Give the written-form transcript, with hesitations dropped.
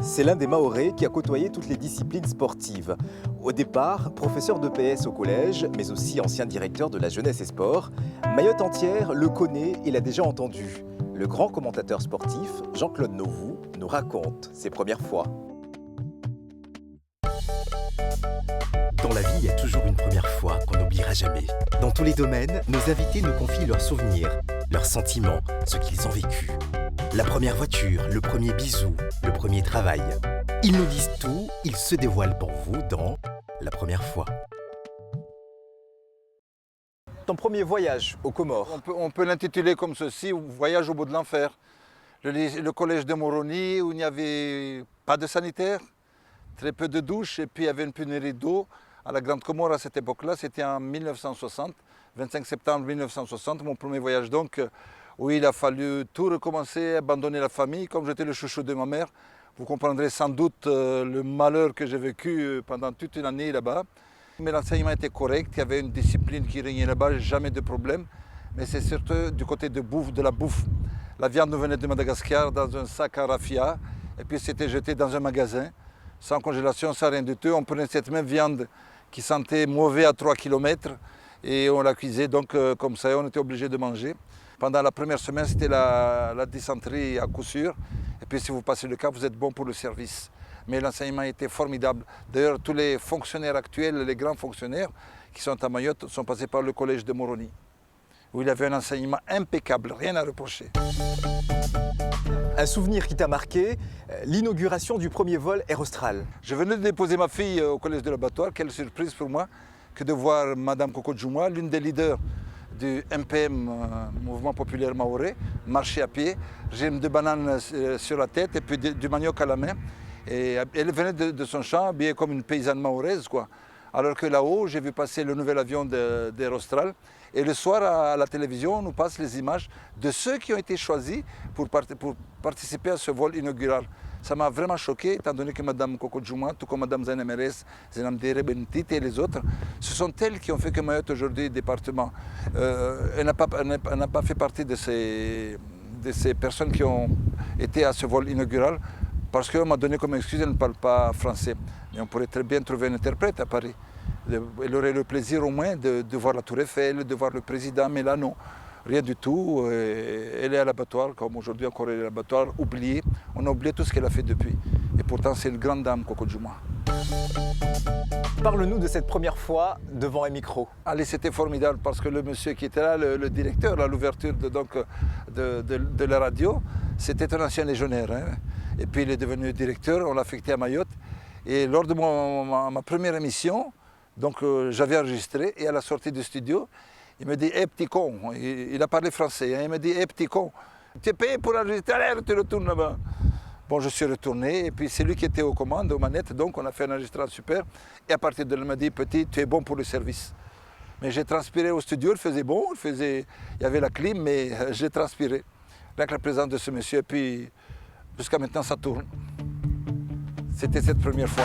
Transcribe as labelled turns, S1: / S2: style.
S1: C'est l'un des Mahorais qui a côtoyé toutes les disciplines sportives. Au départ, professeur d'EPS au collège, mais aussi ancien directeur de la jeunesse et sport, Mayotte entière le connaît et l'a déjà entendu. Le grand commentateur sportif, Jean-Claude Novou, nous raconte ses premières fois. Dans la vie, il y a toujours une première fois qu'on n'oubliera jamais. Dans tous les domaines, nos invités nous confient leurs souvenirs, leurs sentiments, ce qu'ils ont vécu. La première voiture, le premier bisou, le premier travail. Ils nous disent tout, ils se dévoilent pour vous dans La première fois. Ton premier voyage aux Comores.
S2: On peut l'intituler comme ceci, Voyage au bout de l'enfer. Le collège de Moroni où il n'y avait pas de sanitaire, très peu de douches et puis il y avait une pénurie d'eau. À la Grande Comore à cette époque-là, c'était en 1960, 25 septembre 1960, mon premier voyage donc, où il a fallu tout recommencer, abandonner la famille. Comme j'étais le chouchou de ma mère, vous comprendrez sans doute le malheur que j'ai vécu pendant toute une année là-bas. Mais l'enseignement était correct, il y avait une discipline qui régnait là-bas, jamais de problème. Mais c'est surtout du côté de la bouffe. La viande nous venait de Madagascar dans un sac à raffia, et puis c'était jeté dans un magasin, sans congélation, sans rien du tout. On prenait cette même viande qui sentait mauvais à 3 km et on la cuisait donc comme ça, on était obligé de manger. Pendant la première semaine, c'était la dysenterie à coup sûr. Et puis si vous passez le cap, vous êtes bon pour le service. Mais l'enseignement était formidable. D'ailleurs, tous les fonctionnaires actuels, les grands fonctionnaires qui sont à Mayotte, sont passés par le collège de Moroni, où il avait un enseignement impeccable, rien à reprocher.
S1: Un souvenir qui t'a marqué, l'inauguration du premier vol Air Austral.
S2: Je venais de déposer ma fille au collège de l'abattoir. Quelle surprise pour moi que de voir Madame Coco Djouma, l'une des leaders du MPM, Mouvement Populaire Mahorais, marcher à pied, gemme de bananes sur la tête et puis du manioc à la main. Et elle venait de son champ, habillée comme une paysanne mahoraise, quoi. Alors que là-haut, j'ai vu passer le nouvel avion d'Air Austral. Et le soir, à la télévision, on nous passe les images de ceux qui ont été choisis pour participer à ce vol inaugural. Ça m'a vraiment choqué, étant donné que Mme Coco Djouma, tout comme Mme Zaina Meres, Zenam Dere Bentit et les autres, ce sont elles qui ont fait que Mayotte aujourd'hui est département. Elle n'a pas fait partie de ces personnes qui ont été à ce vol inaugural, parce qu'on m'a donné comme excuse, elle ne parle pas français. Mais on pourrait très bien trouver un interprète à Paris. Elle aurait le plaisir au moins de voir la Tour Eiffel, de voir le président, mais là non, rien du tout. Elle est à l'abattoir, comme aujourd'hui encore elle est à l'abattoir, oubliée. On a oublié tout ce qu'elle a fait depuis. Et pourtant c'est une grande dame, Coco Djouma.
S1: Parle-nous de cette première fois devant un micro.
S2: Allez, c'était formidable parce que le monsieur qui était là, le directeur à l'ouverture de la radio, c'était un ancien légionnaire. Hein. Et puis il est devenu directeur, on l'a affecté à Mayotte. Et lors de ma première émission, donc j'avais enregistré et à la sortie du studio, il me dit « Hé petit con », il a parlé français, hein, il me dit « Hé petit con, tu es payé pour enregistrer, allez, tu retournes là-bas ». Bon, je suis retourné et puis c'est lui qui était aux commandes, aux manettes, donc on a fait un enregistrement super. Et à partir de là, il m'a dit « Petit, tu es bon pour le service ». Mais j'ai transpiré au studio, il faisait bon, il y avait la clim, mais j'ai transpiré. Avec la présence de ce monsieur, et puis jusqu'à maintenant ça tourne. C'était cette première fois.